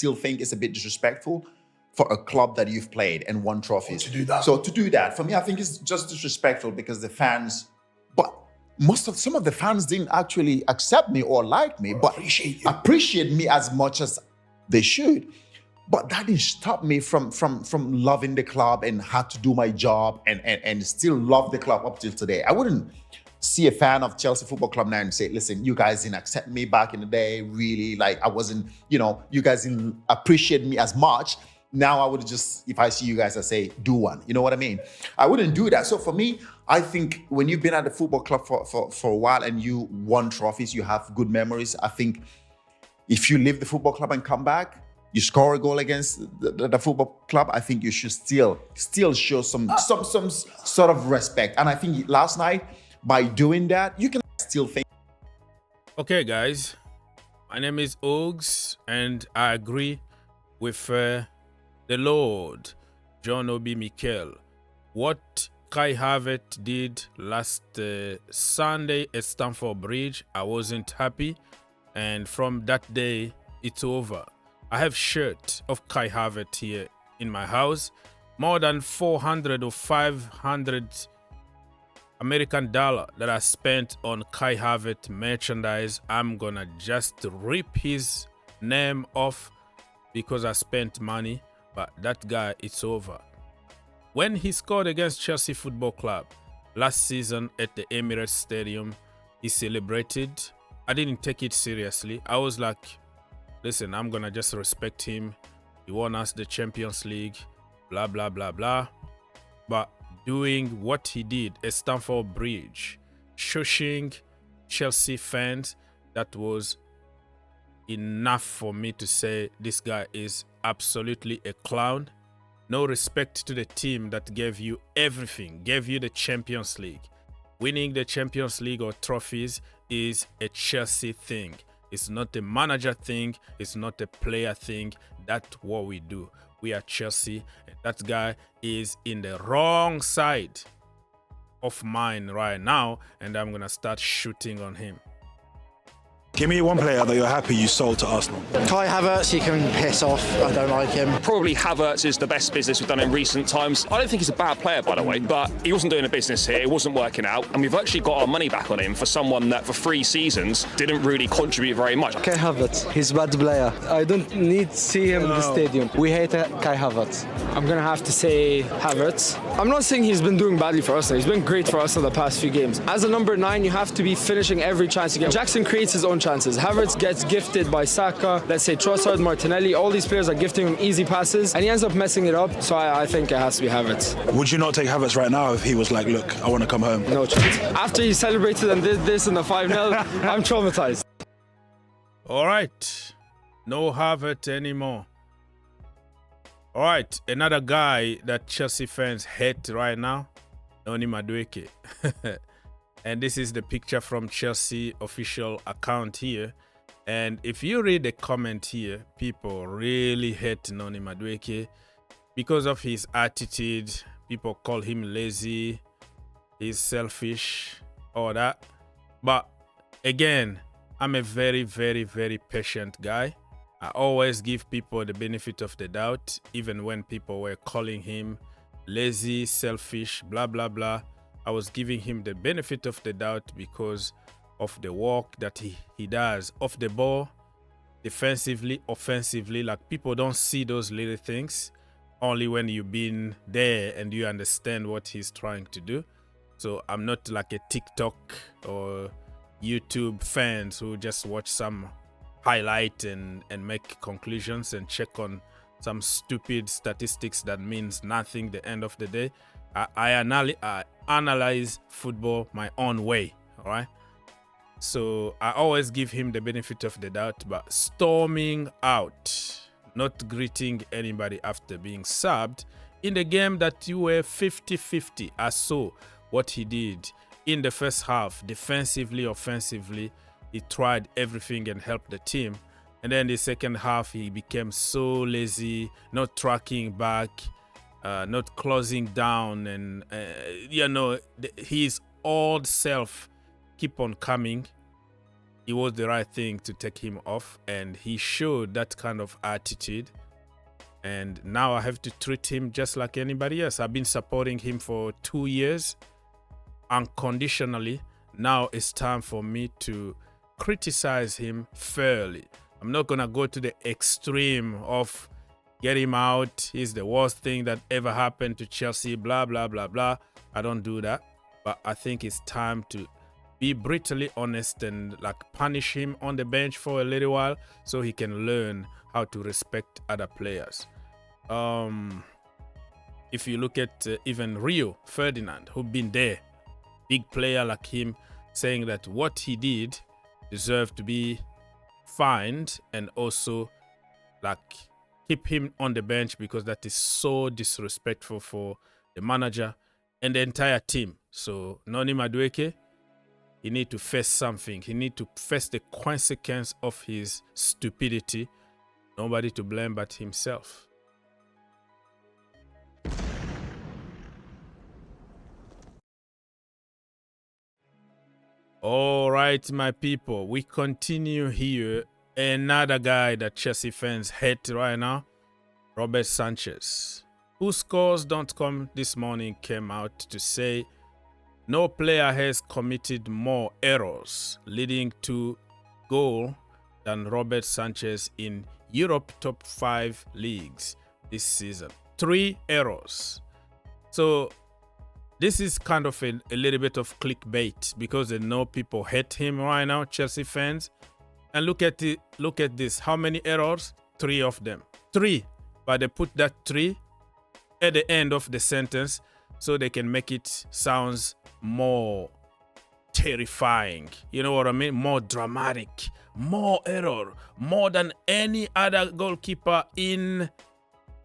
still think it's a bit disrespectful for a club that you've played and won trophies. To do that. So to do that, for me, I think it's just disrespectful because the fans, but some of the fans didn't actually accept me or like me, but appreciate me as much as they should. But that didn't stop me from loving the club and had to do my job and still love the club up till today. I wouldn't see a fan of Chelsea Football Club now and say, listen, you guys didn't accept me back in the day, really, like I wasn't, you guys didn't appreciate me as much. Now I would just, if I see you guys, I say, do one. You know what I mean? I wouldn't do that. So for me, I think when you've been at the football club for a while and you won trophies, you have good memories. I think if you leave the football club and come back, you score a goal against the football club, I think you should still show some sort of respect. And I think last night, by doing that, you can still think. Okay, guys, my name is Ogs, and I agree with the Lord, John Obi Mikel. What Kai Havertz did last Sunday at Stamford Bridge, I wasn't happy, and from that day, it's over. I have shirt of Kai Havertz here in my house, more than 400 or 500 American dollar that I spent on Kai Havertz merchandise. I'm gonna just rip his name off because I spent money, but that guy, it's over. When he scored against Chelsea Football Club last season at the Emirates Stadium, he celebrated. I didn't take it seriously. I was like, listen, I'm gonna just respect him. He won us the Champions League, blah, blah, blah, blah. But doing what he did at Stamford Bridge, shushing Chelsea fans, that was enough for me to say this guy is absolutely a clown. No respect to the team that gave you everything, gave you the Champions League. Winning the Champions League or trophies is a Chelsea thing. It's not a manager thing. It's not a player thing. That's what we do. We are Chelsea. And that guy is in the wrong side of mine right now. And I'm going to start shooting on him. Give me one player that you're happy you sold to Arsenal. Kai Havertz, he can piss off. I don't like him. Probably Havertz is the best business we've done in recent times. I don't think he's a bad player, by the way, but he wasn't doing a business here. It wasn't working out. And we've actually got our money back on him for someone that for 3 seasons didn't really contribute very much. Kai Havertz, he's a bad player. I don't need to see him in the stadium. We hate Kai Havertz. I'm going to have to say Havertz. I'm not saying he's been doing badly for us. He's been great for us in the past few games. As a number 9, you have to be finishing every chance you get. Jackson creates his own chances. Havertz gets gifted by Saka, let's say Trossard, Martinelli. All these players are gifting him easy passes, and he ends up messing it up. So I think it has to be Havertz. Would you not take Havertz right now if he was like, look, I want to come home? No chance. After he celebrated and did this in the 5-0, I'm traumatized. All right. No Havertz anymore. All right. Another guy that Chelsea fans hate right now, Noni Madueke. And this is the picture from Chelsea official account here. And if you read the comment here, people really hate Noni Madueke because of his attitude. People call him lazy, he's selfish, all that. But again, I'm a very, very, very patient guy. I always give people the benefit of the doubt, even when people were calling him lazy, selfish, blah, blah, blah. I was giving him the benefit of the doubt because of the work that he does off the ball, defensively, offensively. Like, people don't see those little things only when you've been there and you understand what he's trying to do. So I'm not like a TikTok or YouTube fans who just watch some highlight and make conclusions and check on some stupid statistics that means nothing at the end of the day. I analyze football my own way, all right? So I always give him the benefit of the doubt, but storming out, not greeting anybody after being subbed in the game that you were 50-50. I saw what he did in the first half, defensively, offensively. He tried everything and helped the team. And then the second half, he became so lazy, not tracking back, not closing down, and his old self keep on coming. it was the right thing to take him off, and he showed that kind of attitude. And now I have to treat him just like anybody else. I've been supporting him for 2 years unconditionally. Now it's time for me to criticize him fairly. I'm not gonna go to the extreme of get him out, he's the worst thing that ever happened to Chelsea, blah blah blah blah. I don't do that, but I think it's time to be brutally honest and like punish him on the bench for a little while so he can learn how to respect other players. If you look at even Rio Ferdinand, who've been there, big player like him, saying that what he did deserved to be fined and also like keep him on the bench because that is so disrespectful for the manager and the entire team. So Noni Madueke, he need to face something. He need to face the consequence of his stupidity. Nobody to blame but himself. All right, my people, we continue here. Another guy that Chelsea fans hate right now, Robert Sanchez. WhoScores.com this morning came out to say no player has committed more errors leading to goal than Robert Sanchez in Europe top 5 leagues this season. 3 errors. So this is kind of a little bit of clickbait because they know people hate him right now, Chelsea fans. And look at this. How many errors? 3 of them. 3. But they put that 3 at the end of the sentence so they can make it sounds more terrifying. You know what I mean? More dramatic. More error. More than any other goalkeeper in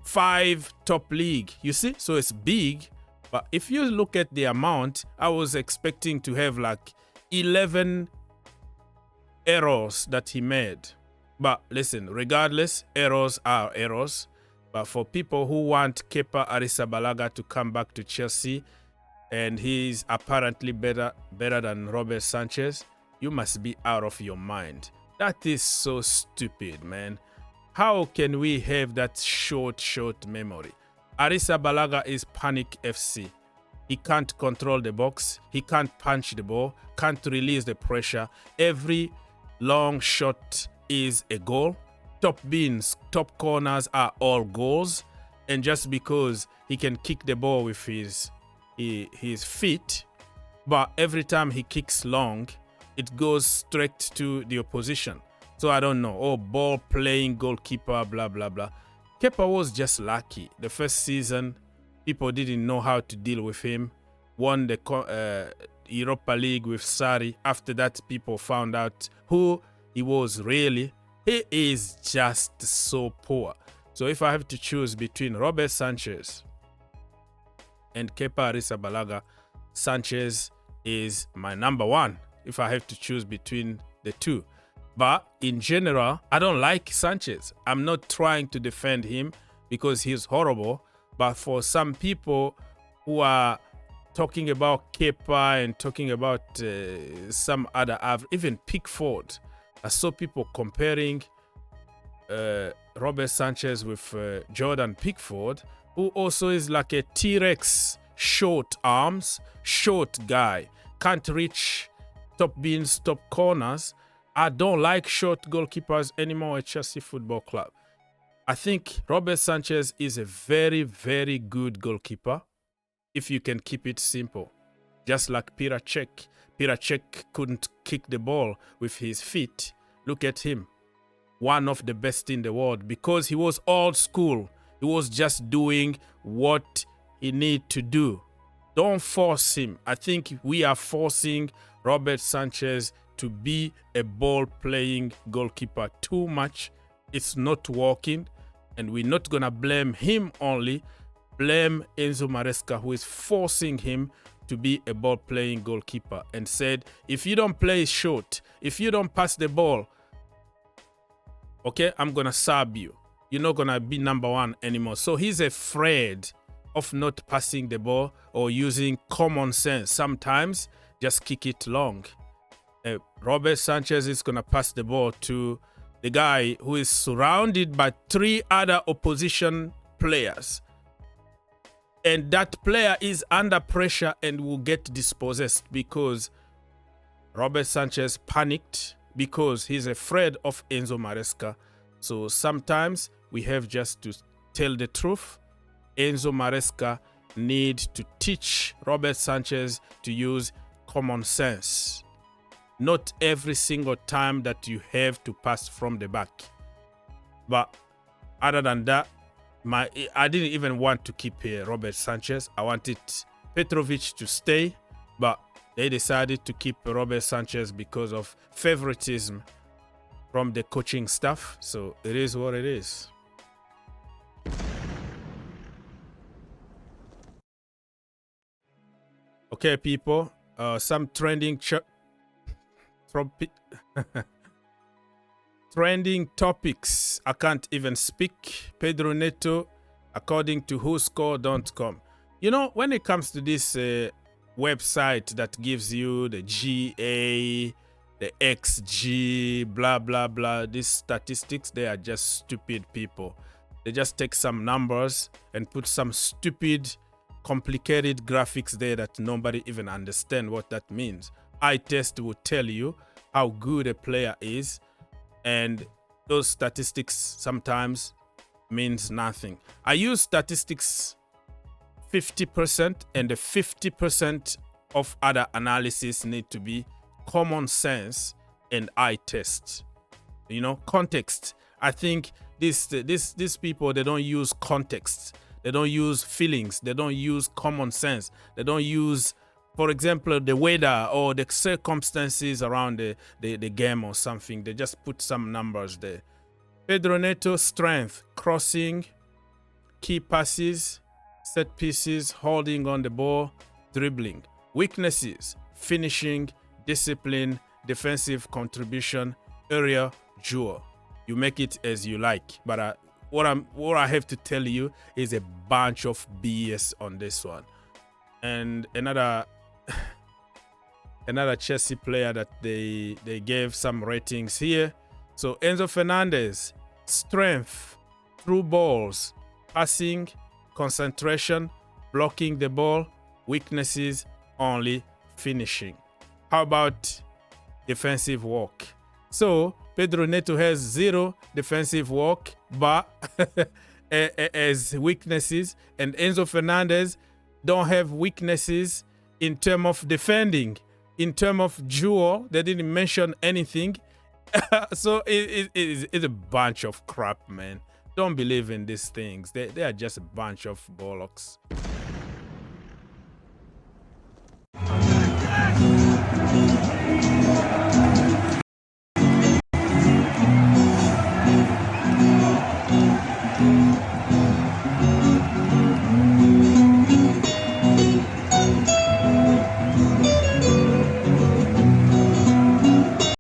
5 top league. You see? So it's big. But if you look at the amount, I was expecting to have like 11 errors that he made. But listen, regardless, errors are errors. But for people who want Kepa Arrizabalaga to come back to Chelsea, and he's apparently better than Robert Sanchez, you must be out of your mind. That is so stupid, man. How can we have that short memory? Arrizabalaga is Panic FC. He can't control the box. He can't punch the ball. Can't release the pressure. Every long shot is a goal. Top bins, top corners are all goals. And just because he can kick the ball with his feet, but every time he kicks long, it goes straight to the opposition. So I don't know. Oh, ball playing goalkeeper, blah, blah, blah. Kepa was just lucky. The first season, people didn't know how to deal with him. Won the Europa League with Sarri. After that, people found out who he was really. He is just so poor. So if I have to choose between Robert Sanchez and Kepa Arrizabalaga, Sanchez is my number 1 if I have to choose between the two. But in general, I don't like Sanchez. I'm not trying to defend him because he's horrible. But for some people who are talking about Kepa and talking about some other, even Pickford, I saw people comparing Robert Sanchez with Jordan Pickford, who also is like a T-Rex, short arms, short guy, can't reach top bins, top corners. I don't like short goalkeepers anymore at Chelsea Football Club. I think Robert Sanchez is a very, very good goalkeeper if you can keep it simple. Just like Piracek. Piracek couldn't kick the ball with his feet. Look at him. One of the best in the world because he was old school. He was just doing what he need to do. Don't force him. I think we are forcing Robert Sanchez to be a ball-playing goalkeeper too much. It's not working, and we're not gonna blame him only. Blame Enzo Maresca, who is forcing him to be a ball-playing goalkeeper, and said, if you don't play short, if you don't pass the ball, okay, I'm gonna sub you. You're not gonna be number 1 anymore. So he's afraid of not passing the ball or using common sense. Sometimes just kick it long. Robert Sanchez is going to pass the ball to the guy who is surrounded by 3 other opposition players. And that player is under pressure and will get dispossessed because Robert Sanchez panicked because he's afraid of Enzo Maresca. So sometimes we have just to tell the truth. Enzo Maresca need to teach Robert Sanchez to use common sense. Not every single time that you have to pass from the back. But other than that, I didn't even want to keep Robert Sanchez. I wanted Petrovic to stay, but they decided to keep Robert Sanchez because of favoritism from the coaching staff. So it is what it is. Okay, people. Some trending trending topics. I can't even speak. Pedro Neto, according to WhoScore.com. You know, when it comes to this website that gives you the GA, the XG, blah, blah, blah, these statistics, they are just stupid people. They just take some numbers and put some stupid, complicated graphics there that nobody even understands what that means. Eye test will tell you how good a player is, and those statistics sometimes means nothing. I use statistics 50%, and the 50% of other analysis need to be common sense and eye test. You know, context. I think these people, they don't use context. They don't use feelings. They don't use common sense. They don't use, for example, the weather or the circumstances around the game or something. They just put some numbers there. Pedro Neto, strength, crossing, key passes, set pieces, holding on the ball, dribbling. Weaknesses, finishing, discipline, defensive contribution, area, jewel. You make it as you like. But what I have to tell you is a bunch of BS on this one. And another Chelsea player that they gave some ratings here. So Enzo Fernandez, strength, through balls, passing, concentration, blocking the ball, weaknesses, only finishing. How about defensive work? So Pedro Neto has 0 defensive work, but as weaknesses, and Enzo Fernandez don't have weaknesses in terms of defending. In terms of jewel, they didn't mention anything. So it's a bunch of crap, man. Don't believe in these things. They are just a bunch of bollocks.